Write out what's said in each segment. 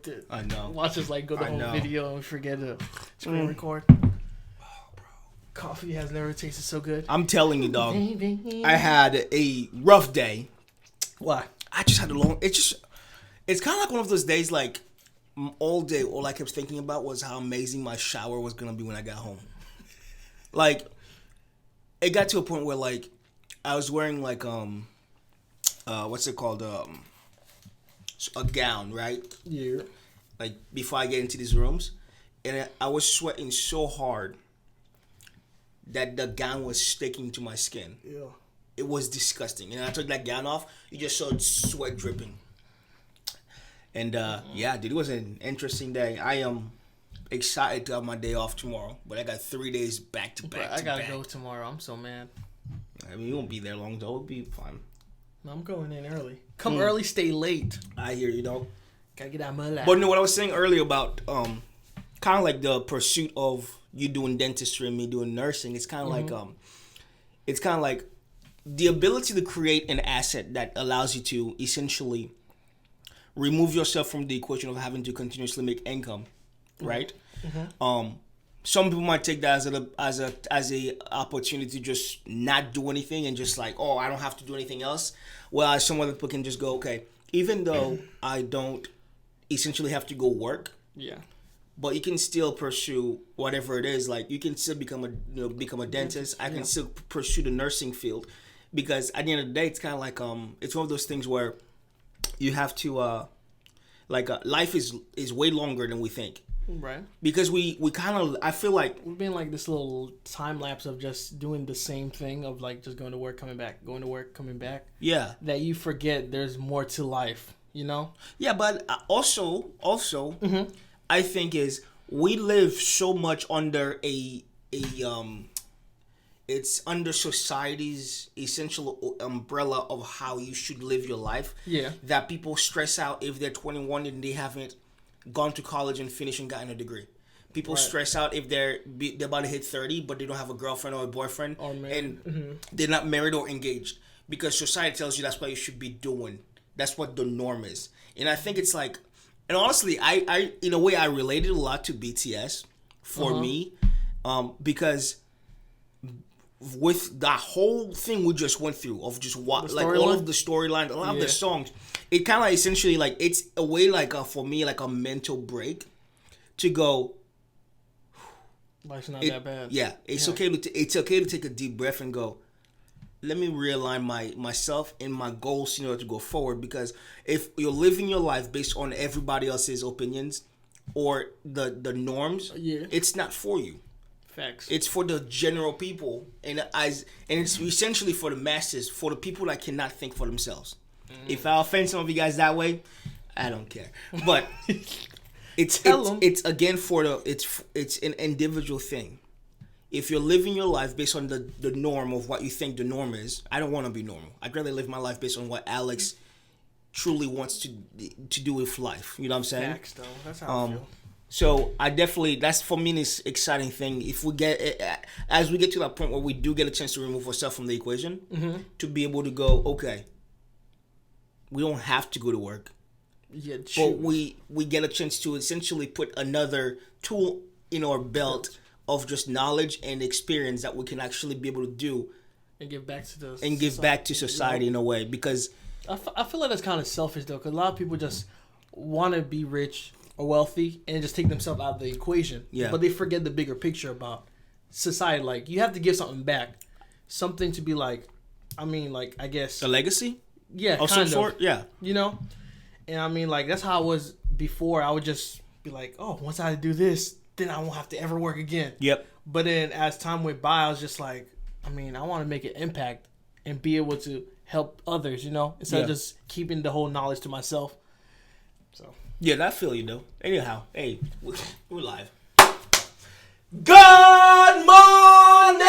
quick to I know. watch us like go to home video and we forget to screen record. Coffee has never tasted so good. I'm telling you, dog. I had a rough day. Why? I just had a long. It's kind of like one of those days. Like all day, all I kept thinking about was how amazing my shower was gonna be when I got home. Like, it got to a point where like I was wearing like what's it called a gown, right? Yeah. Like before I get into these rooms, and I was sweating so hard that the gown was sticking to my skin. Yeah. It was disgusting. And I took that gown off, you just saw sweat dripping. And yeah, dude, it was an interesting day. I am excited to have my day off tomorrow, but I got 3 days back to back. I gotta go tomorrow. I'm so mad. I mean, you won't be there long though. It'll be fine. I'm going in early. Come early, stay late. I hear you, though. Gotta get out of my life. But you know what I was saying earlier about kind of like the pursuit of you doing dentistry and me doing nursing. It's kind of like the ability to create an asset that allows you to essentially remove yourself from the equation of having to continuously make income, right? Mm-hmm. Some people might take that as a opportunity to just not do anything and just like, oh, I don't have to do anything else. Well, some other people can just go, okay, even though I don't essentially have to go work, yeah, but you can still pursue whatever it is. Like you can still become a dentist. I can still pursue the nursing field, because at the end of the day, it's kind of like it's one of those things where you have to life is way longer than we think. Right. Because we kind of, I feel like we've been like this little time lapse of just doing the same thing of like just going to work, coming back, going to work, coming back. Yeah. That you forget there's more to life, you know? Yeah, but also, I think is we live so much under it's under society's essential umbrella of how you should live your life. Yeah. That people stress out if they're 21 and they haven't gone to college and finished and gotten a degree. People stress out if they're about to hit 30 but they don't have a girlfriend or a boyfriend and they're not married or engaged, because society tells you that's what you should be doing. That's what the norm is. And I think it's like, and honestly, I in a way I related a lot to BTS for me, because with that whole thing we just went through of just what like all of the storyline, a lot of the songs, it kind of like essentially like it's a way like for me like a mental break to go. Life's not that bad. Yeah, it's okay to take a deep breath and go, let me realign myself and my goals in order to go forward. Because if you're living your life based on everybody else's opinions or the norms, it's not for you. Facts. It's for the general people, and it's essentially for the masses, for the people that cannot think for themselves. If I offend some of you guys that way, I don't care. But it's again for it's an individual thing. If you're living your life based on the norm of what you think the norm is, I don't want to be normal. I'd rather live my life based on what Alex truly wants to do with life. You know what I'm saying? Facts, though. That's how I feel. So I definitely, that's for me this exciting thing. If we as we get to that point where we do get a chance to remove ourselves from the equation, to be able to go, okay, we don't have to go to work, but we get a chance to essentially put another tool in our belt of just knowledge and experience that we can actually be able to do and give back to society in a way. Because I feel like that's kind of selfish though, because a lot of people just want to be rich or wealthy and just take themselves out of the equation. Yeah. But they forget the bigger picture about society. Like, you have to give something back. Something to be like, I mean, like, I guess. A legacy? Yeah, of some sort? Yeah. You know? And I mean, like, that's how I was before. I would just be like, oh, once I do this, then I won't have to ever work again. Yep. But then as time went by, I was just like, I mean, I want to make an impact and be able to help others, you know? Instead of just keeping the whole knowledge to myself. So. Yeah, I feel you, though. Anyhow, hey, we're live. Good morning!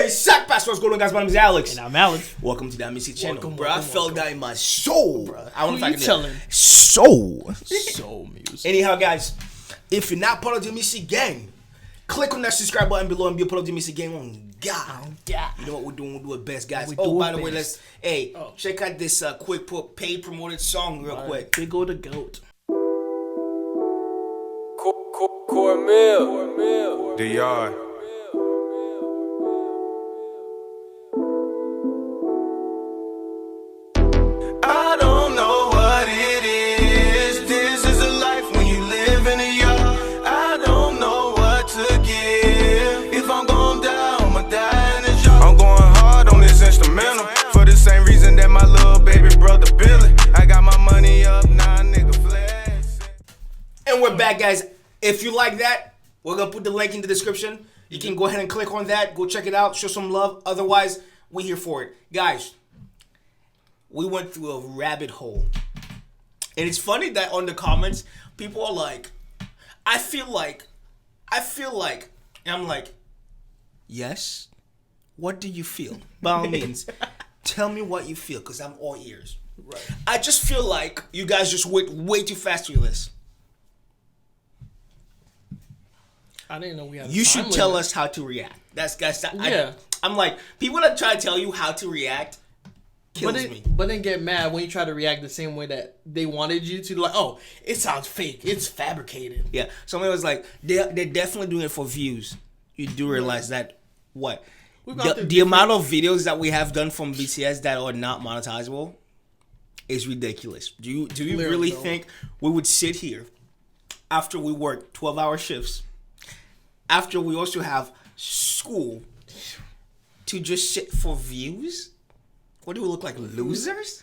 Sack Pass, what's going on, guys? My name is Alex. And I'm Alex. Welcome to the Amicy channel. Bro, I felt that in my soul. Bro. I don't know if I can tell him. Soul music. Anyhow, guys, if you're not part of the Amicy gang, Click on that subscribe button below and be a part of the AAMICY game on God. You know what we're doing? We'll do it best, guys. By the way, check out this quick paid promoted song real quick. Big ol' the goat. Cornmeal. The yard. I don't know what it is. This is a life when you live in a yard. I don't know what to give. If I'm going down, I'ma die in this yard. I'm going hard on this instrumental for the same reason that my little baby brother Billy. I got my money up, now nigga flex. And we're back, guys. If you like that, we're gonna put the link in the description. You can go ahead and click on that. Go check it out. Show some love. Otherwise, we're here for it, guys. We went through a rabbit hole. And it's funny that on the comments, people are like, I feel like, and I'm like, yes? What do you feel? By all means, tell me what you feel, because I'm all ears. Right. I just feel like you guys just went way too fast through this. I didn't know we had. You should tell us how to react. That's guys. I'm like, people that try to tell you how to react kills me. But then get mad when you try to react the same way that they wanted you to. Like, oh, it sounds fake. It's fabricated. Yeah. Somebody was like, they're definitely doing it for views. You do realize that what the amount of videos that we have done from BTS that are not monetizable is ridiculous. Do you really think we would sit here after we work 12-hour shifts? After we also have school to just sit for views? What do we look like, losers?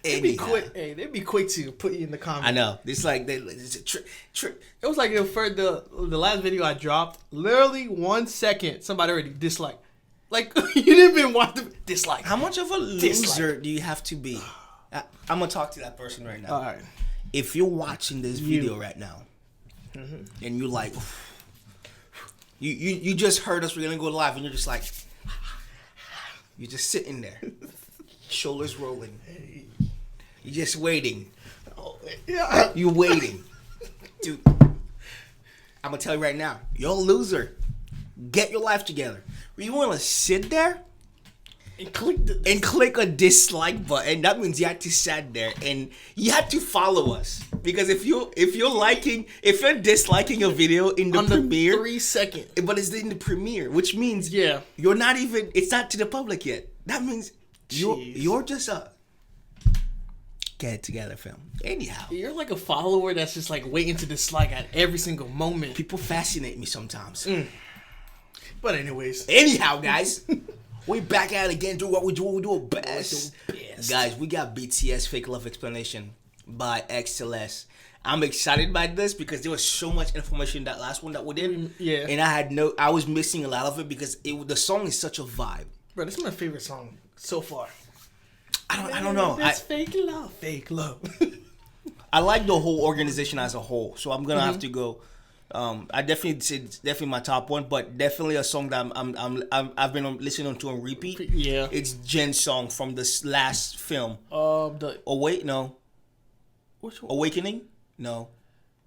They'd be quick to put you in the comments. I know. It's like it's a trick. It was like the last video I dropped. Literally 1 second, somebody already disliked. Like you didn't even watch the dislike. How much of a loser do you have to be? I'm gonna talk to that person right now. All right. If you're watching this video right now. Mm-hmm. And you're like, you just heard us. We're gonna go live, and you're just like, you're just sitting there, shoulders rolling. You're just waiting. You're waiting, dude. I'm gonna tell you right now, you're a loser. Get your life together. You want to sit there and click a dislike button. That means you had to sit there and you had to follow us. Because if you're disliking a video in the premiere, 3 seconds, but it's in the premiere, which means you're not even. It's not to the public yet. That means you're just get it together, fam. Anyhow, you're like a follower that's just like waiting to dislike at every single moment. People fascinate me sometimes. But anyways, guys. We back at it again, do what we do. We do it best. Guys, we got BTS Fake Love Explanation by XLS. I'm excited by this because there was so much information in that last one that we did. Yeah. And I was missing a lot of it because the song is such a vibe. Bro, this is my favorite song so far. I don't know. It's fake love. I like the whole organization as a whole. So I'm gonna have to go. I definitely say it's definitely my top one, but definitely a song that I've been listening to on repeat. Yeah, it's Jen's song from this last film. No. Which one? Awakening? No.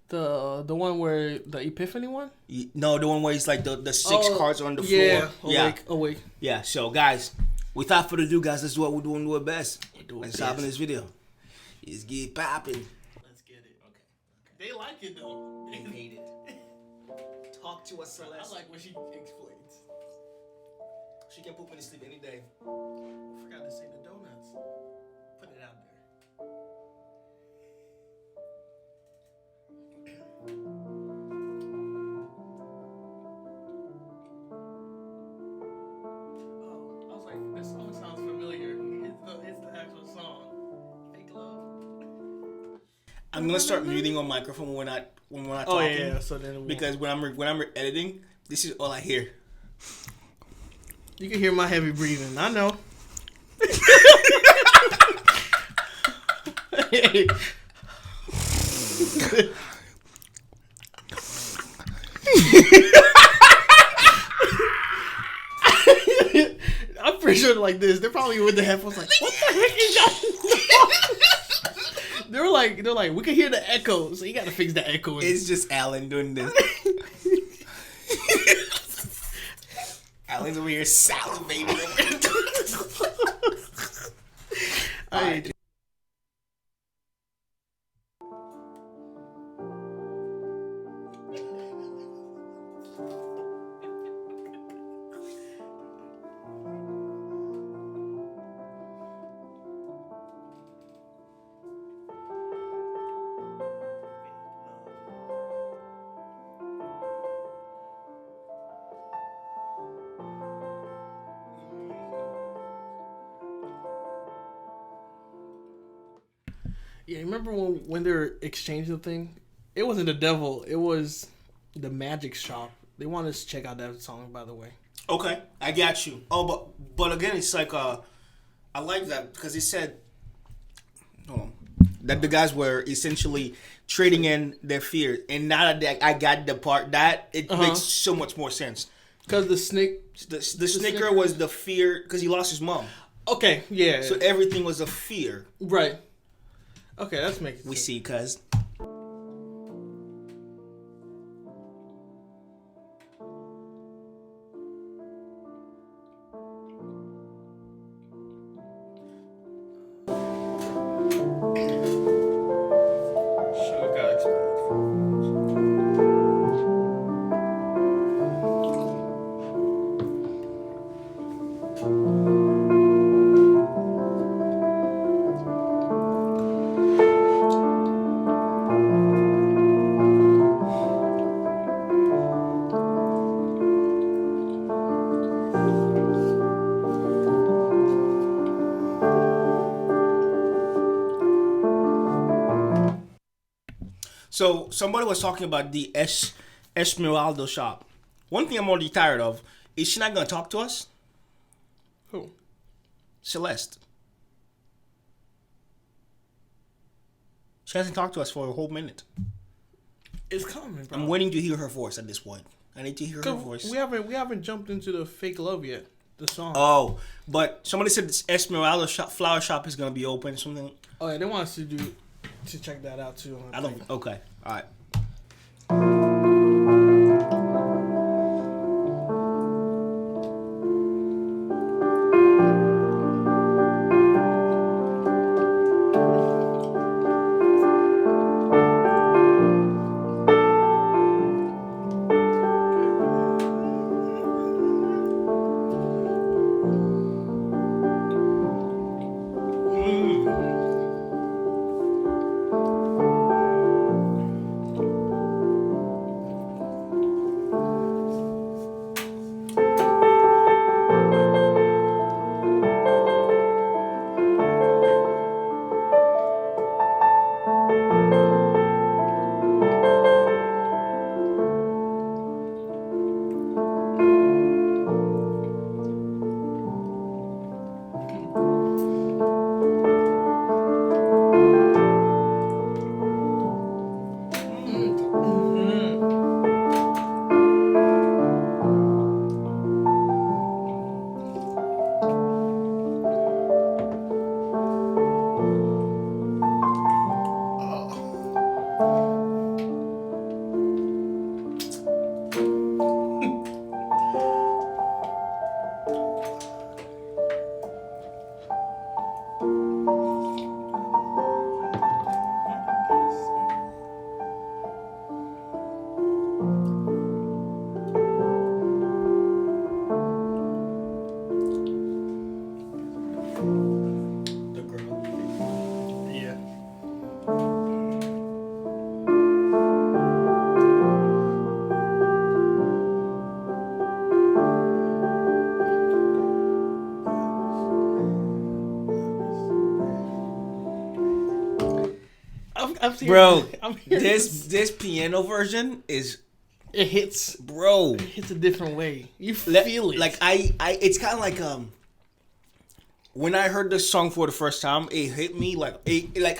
The one where the Epiphany one? No, the one where it's like the 6 cards on the floor. Awake. Yeah. So guys, without further ado, guys, let's do what we're doing. Do it best. Let's hop in this video. Let's get popping. Let's get it. Okay. They like it though. They hate it. Talk to us, Celeste. I like when she explains. She can put me to sleep any day. I forgot to say the donuts. Put it out there. Oh, I was like, this song sounds familiar. It's the actual song. Fake Love. I'm gonna start muting on microphone when we're not talking. Oh yeah, so then because when I'm editing, this is all I hear. You can hear my heavy breathing. I know. I'm pretty sure like this. They're probably with the headphones like, what the heck is that? they're like, we can hear the echo, so you got to fix the echo. It's just Alan doing this. Alan's over here salivating. All right. Yeah, remember when they were exchanging the thing? It wasn't the devil. It was the magic shop. They wanted us to check out that song, by the way. Okay, I got you. Oh, but again, it's like I like that because he said that the guys were essentially trading in their fear, and now that I got the part that it makes so much more sense. Because the snicker was the fear because he lost his mom. Okay, yeah. So everything was a fear, right? Okay, that's making sense. We see, cuz. So somebody was talking about the Esmeralda shop. One thing I'm already tired of is she not gonna talk to us? Who? Celeste. She hasn't talked to us for a whole minute. It's coming, bro. I'm waiting to hear her voice at this point. I need to hear her voice. We haven't jumped into the fake love yet. The song. Oh, but somebody said this Esmeralda flower shop is gonna be open. Something. Oh yeah, they want us to check that out too. I don't. Okay. All right. Bro, this piano version is it hits, bro. It hits a different way. You feel it. Like I it's kind of like when I heard this song for the first time, it hit me like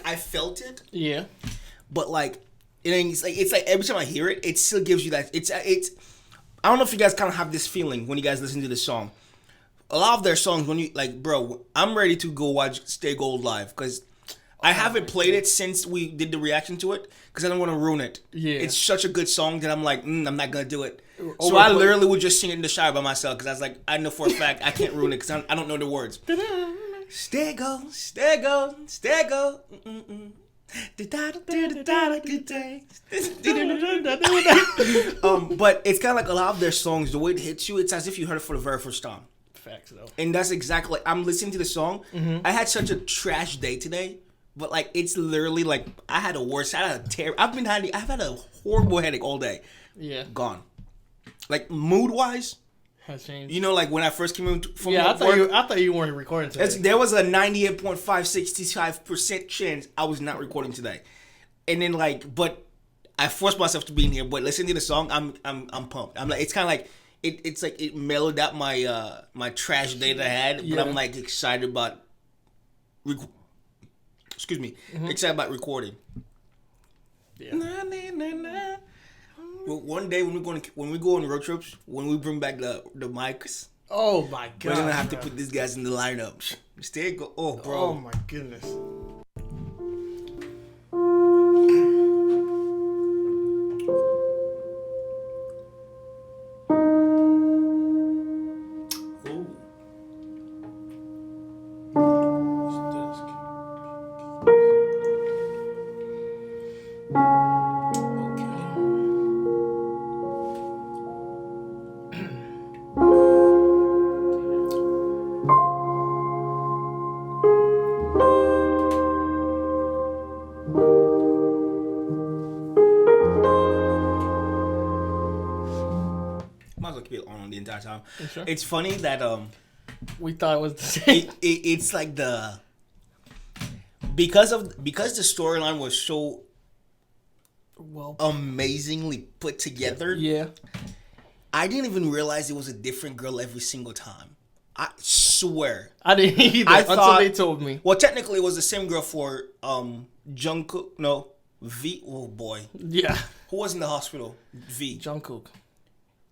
I felt it. Yeah. But it's like every time I hear it, it still gives you that it's I don't know if you guys kind of have this feeling when you guys listen to this song. A lot of their songs when you bro, I'm ready to go watch Stay Gold live because I haven't played it since we did the reaction to it because I don't want to ruin it. Yeah. It's such a good song that I'm like, I'm not going to do it. So I literally would just sing it in the shower by myself because I was like, I know for a fact I can't ruin it because I don't know the words. Stego, stego, stego. But it's kind of like a lot of their songs, the way it hits you, it's as if you heard it for the very first time. Facts, though. And that's exactly like, I'm listening to the song. I had such a trash day today, but like it's literally like I had a worse. I've had a horrible headache all day. Yeah, gone. Like mood wise, has changed. You know, like when I first came in from I thought you weren't recording today. There was a 98.565% chance I was not recording today, and then like, but I forced myself to be in here. But listening to the song, I'm pumped. I'm like, it's kind of like. It's like it mellowed out my my trash day that I had, but I'm like excited about excited about recording. Yeah. Well, one day when we go on road trips, when we bring back the mics, oh my god, we're gonna have to put these guys in the lineup. Oh, bro. Oh my goodness. Time. Sure? It's funny that we thought it was the same. It's like because the storyline was so amazingly put together. Yeah, I didn't even realize it was a different girl every single time. I swear, I didn't either until they told me. Well, technically, it was the same girl for Jungkook. No, V. Oh boy, yeah. Who was in the hospital? V. Jungkook.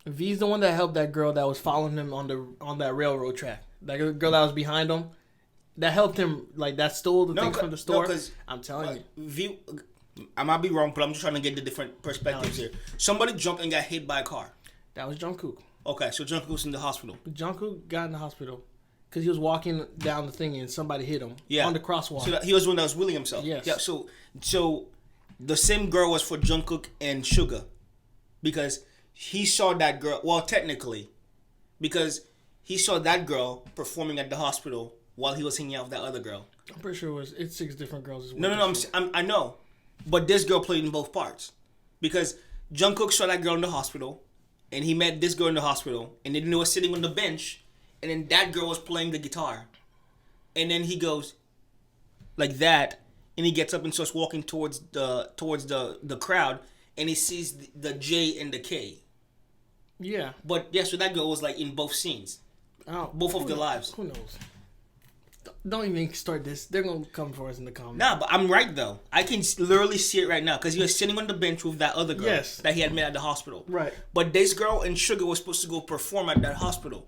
V's the one that helped that girl that was following him on that railroad track. That girl that was behind him, that helped him, like that stole the things from the store. No, I'm telling you, V. I might be wrong, but I'm just trying to get the different perspectives here. Somebody jumped and got hit by a car. That was Jungkook. Okay, so Jungkook was in the hospital. Jungkook got in the hospital because he was walking down the thing and somebody hit him on the crosswalk. So he was the one that was wheeling himself. Yes. Yeah. So the same girl was for Jungkook and Suga, because he saw that girl. Well, technically, because he saw that girl performing at the hospital while he was hanging out with that other girl. I'm pretty sure it's 6 different girls. No. I know, but this girl played in both parts, because Jungkook saw that girl in the hospital, and he met this girl in the hospital, and then they were sitting on the bench, and then that girl was playing the guitar, and then he goes like that, and he gets up and starts walking towards the crowd, and he sees the J and the K. Yeah. But yeah, so that girl was like in both scenes. Oh, both of their lives. Who knows? Don't even start this. They're going to come for us in the comments. Nah, but I'm right though. I can literally see it right now because he was sitting on the bench with that other girl that he had met at the hospital. Right. But this girl and Suga was supposed to go perform at that hospital.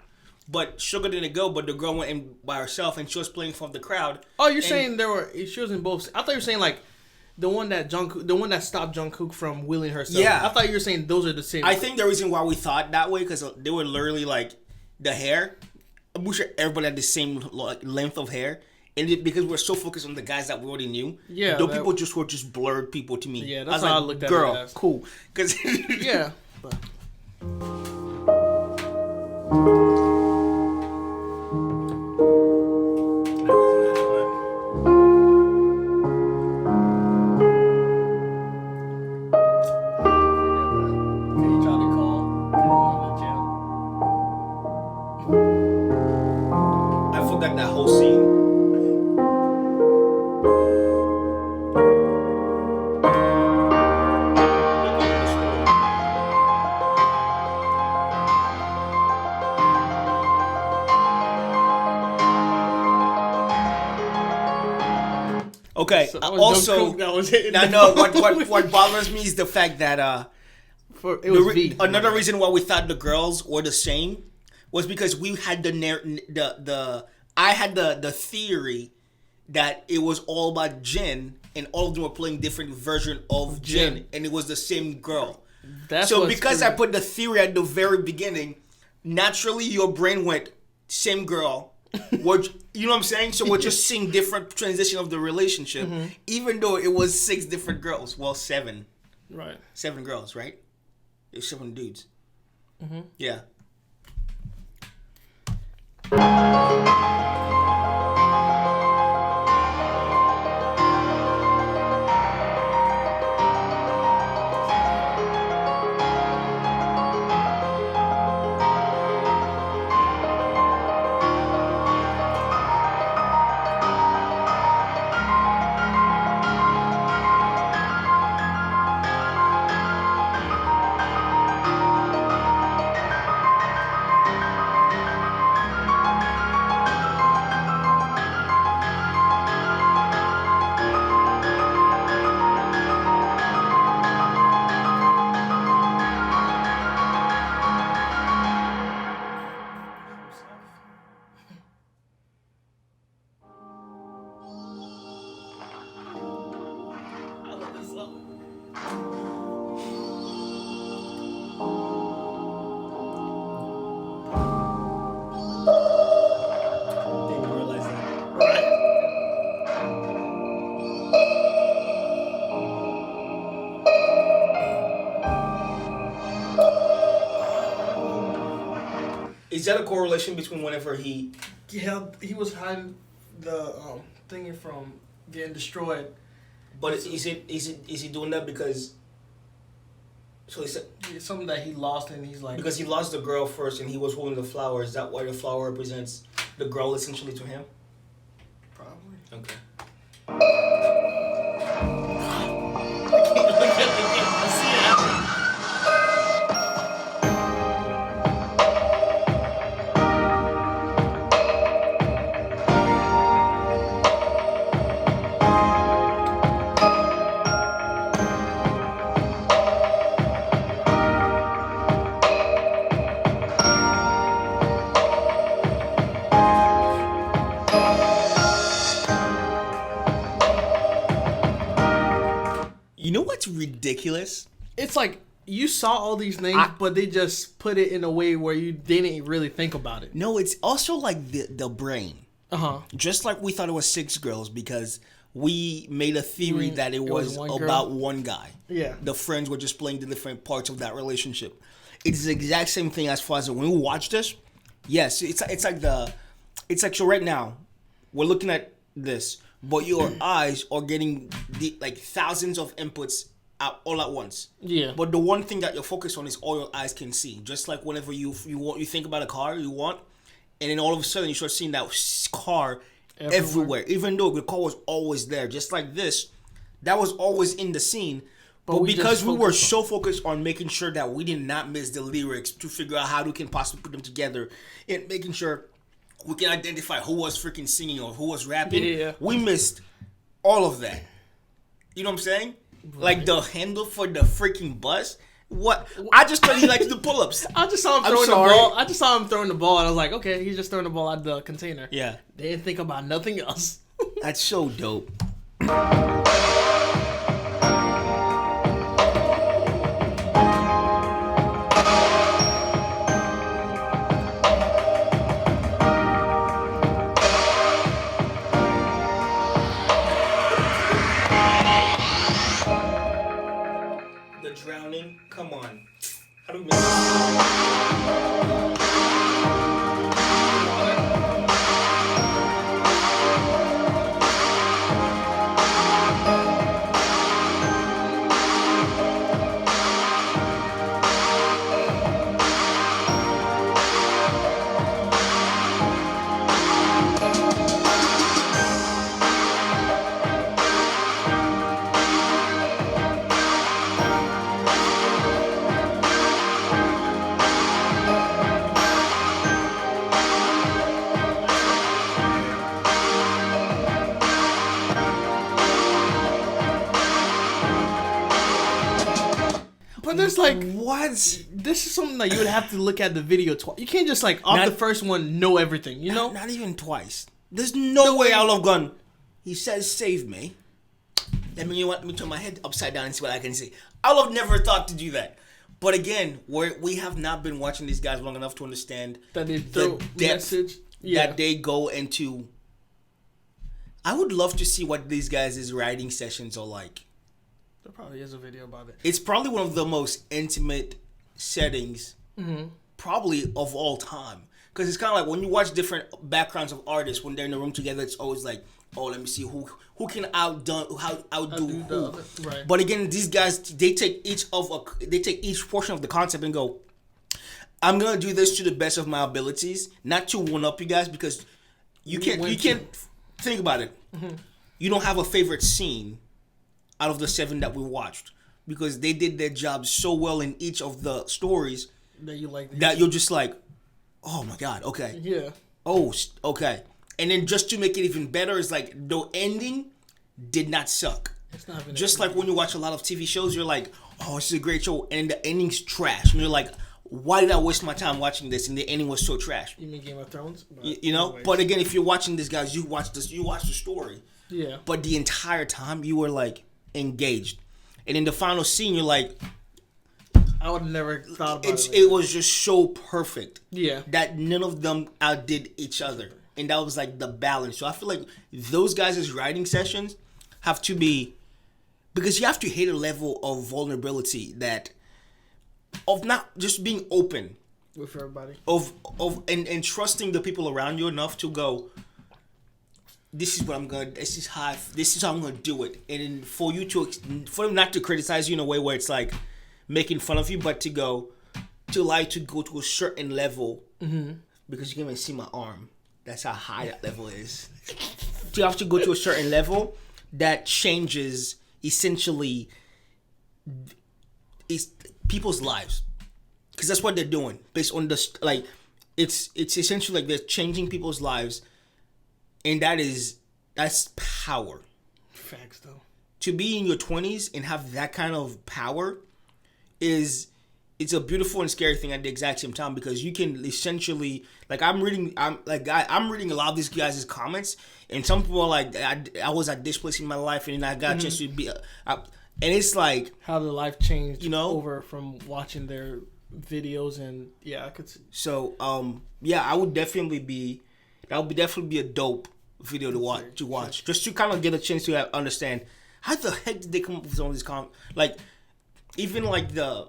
But Suga didn't go, but the girl went in by herself and she was playing for the crowd. Oh, you're saying she was in both. I thought you were saying like the one that stopped Jungkook from wheeling herself. Yeah. I thought you were saying those are the same. I think the reason why we thought that way because they were literally like the hair. I'm sure everybody had the same length of hair. And because we're so focused on the guys that we already knew, those people were just blurred people to me. Yeah, that's how I looked at it. Girl, cool. Cause yeah. I forgot that whole scene. Okay. So also, I know what bothers me is the fact that another reason why we thought the girls were the same was because we had I had the theory that it was all about Jin, and all of them were playing different version of Jin, and it was the same girl. So because I put the theory at the very beginning, naturally your brain went same girl. Which, you know what I'm saying? So we're just seeing different transition of the relationship, even though it was 6 different girls. Well, 7. Right. 7 girls, right? It was 7 dudes. Yeah. Is that a correlation between whenever he was hiding the thingy from getting destroyed? But is he doing that because? So he said it's something that he lost, and he's like because he lost the girl first, and he was holding the flower. Is that why the flower represents the girl essentially to him? Probably. Okay. You know what's ridiculous? It's like you saw all these names, but they just put it in a way where you didn't really think about it. No, it's also like the brain. Just like we thought it was 6 girls because we made a theory that it was about one guy. Yeah. The friends were just playing the different parts of that relationship. It's the exact same thing as far as when we watch this. Yes, it's like so right now we're looking at this, but your eyes are getting like thousands of inputs all at once. Yeah. But the one thing that you're focused on is all your eyes can see. Just like whenever you think about a car you want, and then all of a sudden you start seeing that car everywhere. Even though the car was always there, just like this, that was always in the scene. But because we were so focused on making sure that we did not miss the lyrics to figure out how we can possibly put them together and making sure we can identify who was freaking singing or who was rapping, we missed all of that. You know what I'm saying? Right. Like the handle for the freaking bus. What? I just thought he liked the pull-ups. I just saw him throwing the ball. I just saw him throwing the ball, and I was like, okay, he's just throwing the ball out of the container. Yeah. They didn't think about nothing else. That's so dope. Drowning? Come on. How do we But there's like, what? This is something that you would have to look at the video twice. You can't just like off the first one know everything, you know? Not even twice. There's no way I would have gone, He says, "Save me." Let me turn my head upside down and see what I can see. I would have never thought to do that. But again, we have not been watching these guys long enough to understand that they the depth that they go into. I would love to see what these guys' writing sessions are like. There probably is a video about it. It's probably one of the most intimate settings, probably of all time. Because it's kind of like when you watch different backgrounds of artists when they're in the room together, it's always like, oh, let me see who can outdo who. Right. But again, these guys they take each portion of the concept and go, I'm gonna do this to the best of my abilities, not to one up you guys because you can't think about it. Mm-hmm. You don't have a favorite scene out of the 7 that we watched because they did their job so well in each of the stories that you like that you're just like, oh my god, okay, yeah, oh okay. And then just to make it even better, is like the ending did not suck. It's not even just like when you watch a lot of TV shows, you're like, oh, this is a great show, and the ending's trash, and you're like, why did I waste my time watching this? And the ending was so trash. You mean Game of Thrones? You know, but again, if you're watching this, guys, you watch the story. Yeah. But the entire time you were like engaged, and in the final scene, you're like, I would have never thought about it. It was just so perfect. Yeah. That none of them outdid each other. And that was like the balance. So I feel like those guys' writing sessions have to be, because you have to hit a level of vulnerability of not just being open with everybody, and trusting the people around you enough to go, this is how I'm gonna do it. And for them not to criticize you in a way where it's like making fun of you, but to go to a certain level, because you can't even see my arm. That's how high that level is. You have to go to a certain level that changes essentially people's lives, because that's what they're doing based on the like. It's essentially like they're changing people's lives, and that's power. Facts though. To be in your 20s and have that kind of power it's a beautiful and scary thing at the exact same time, because you can essentially, like, I'm reading a lot of these guys' comments, and some people are like, I was at this place in my life, and I got a chance to be, and it's like how the life changed, over from watching their videos, and I could see. So, I would definitely be a dope video to watch, just to kind of get a chance to understand how the heck did they come up with some of these comments, like, even like the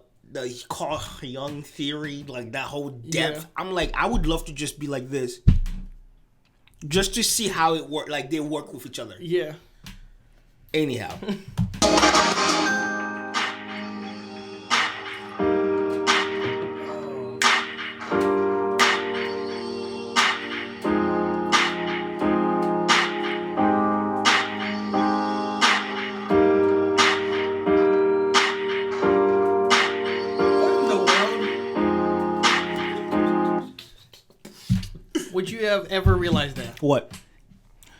Carl Jung theory, like that whole depth. Yeah. I'm like, I would love to just be like this, just to see how it work. Like they work with each other. Yeah. Anyhow. Would you have ever realized that? What?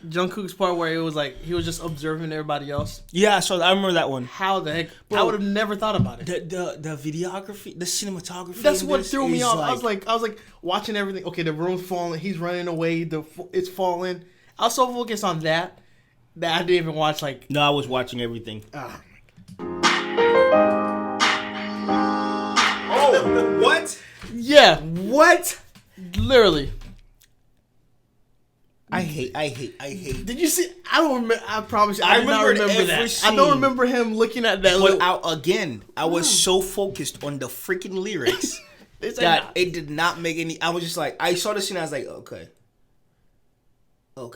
Jungkook's part where it was like he was just observing everybody else. Yeah, so I remember that one. How the heck? Bro, I would have never thought about it. The videography, the cinematography. That's what threw me off. Like, I was like watching everything. Okay, the room's falling. He's running away. It's falling. I was so focused on that I didn't even watch like. No, I was watching everything. Oh, what? Yeah. What? Literally. I hate. Did you see? I don't remember. I promise you. I did not remember that. Scene. I don't remember him looking at that. Again, I was so focused on the freaking lyrics that it did not make any. I was just like, I saw the scene. I was like, okay. All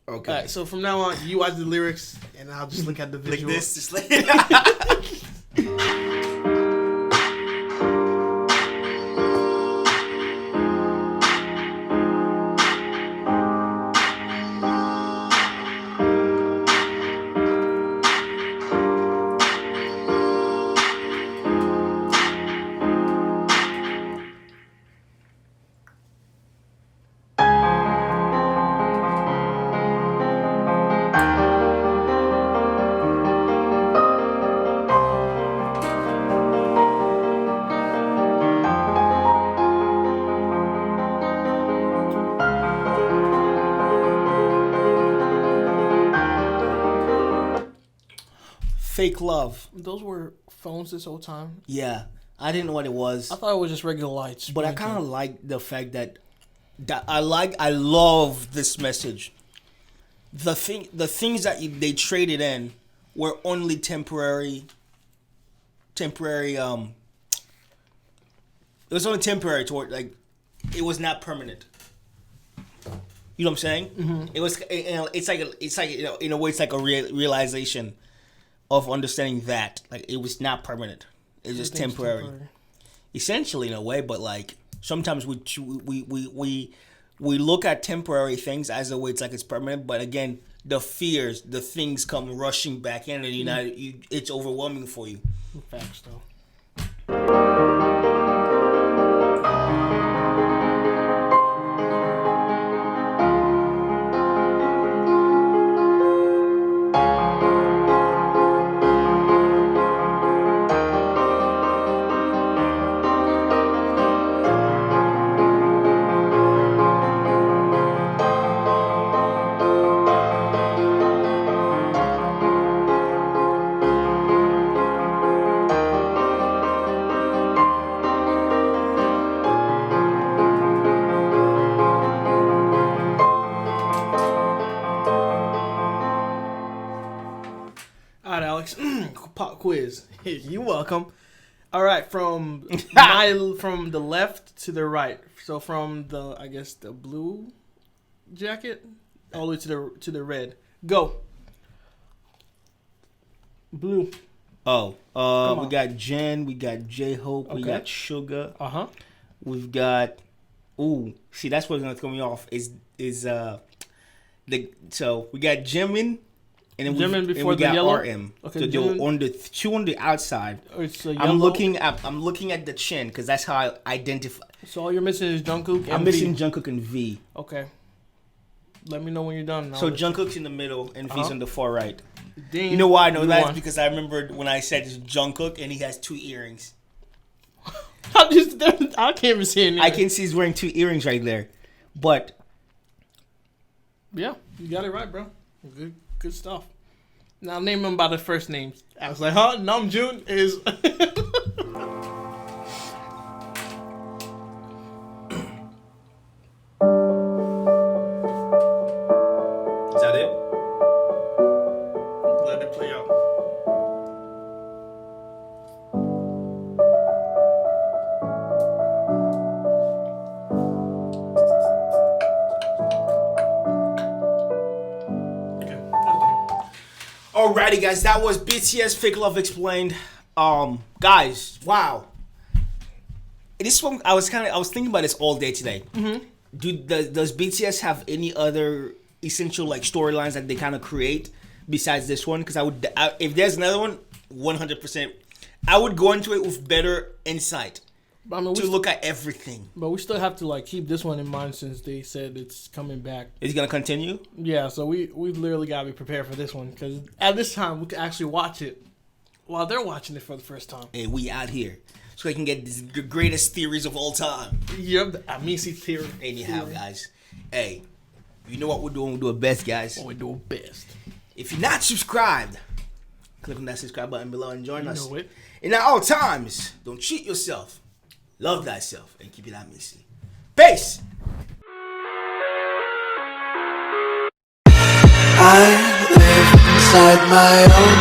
right, so from now on, you watch the lyrics, and I'll just look at the visual. Like this, just like. Fake Love. Those were phones this whole time? Yeah. I didn't know what it was. I thought it was just regular lights. But I kind of like the fact that I love this message. The things that they traded in were only temporary. It was only temporary toward, like, it was not permanent. You know what I'm saying? Mm-hmm. It was, it's like in a way, it's like a realization of understanding that, like, it was not permanent. It was just temporary. Essentially, in a way, but like sometimes we look at temporary things as a way it's permanent. But again, the things come rushing back in, and it's overwhelming for you. Facts, though. Pop quiz. You're welcome. All right, from the left to the right. So from the blue jacket all the way to the red. Go. Blue. Oh, we got Jen, we got J-Hope, we got Sugar. We've got see, that's what's gonna throw me off so we got Jimin. And then we got yellow? RM. Okay, so on the two on the outside. It's I'm looking at the chin because that's how I identify. So all you're missing is Jungkook and I'm missing Jungkook and V. Okay. Let me know when you're done. So Jungkook's in the middle and V's on the far right. Ding. You know why I know that? It's because I remember when I said it's Jungkook and he has 2 earrings. I can't even see it. I can see he's wearing 2 earrings right there. But yeah, you got it right, bro. Good stuff. Now name them by the first names. I was like, Namjoon is. Is that it? Let it play out. Alrighty, guys, that was BTS Fake Love Explained. Guys, wow. This one, I was thinking about this all day today. Mm-hmm. Does BTS have any other essential storylines that they kind of create besides this one? Because if there's another one, 100%, I would go into it with better insight. To look at everything. But we still have to keep this one in mind since they said it's coming back. Is it going to continue? Yeah, so we literally got to be prepared for this one. Because at this time, we can actually watch it while they're watching it for the first time. Hey, we out here. So they can get the greatest theories of all time. Yep, the Amicy theory. Anyhow, guys. Hey, you know what we're doing? We're doing best, guys. We're doing best. If you're not subscribed, click on that subscribe button below and join us. You know it. And at all times, don't cheat yourself. Love thyself and keep it Amicy. Peace! I live inside my own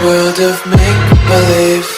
world of make-believe.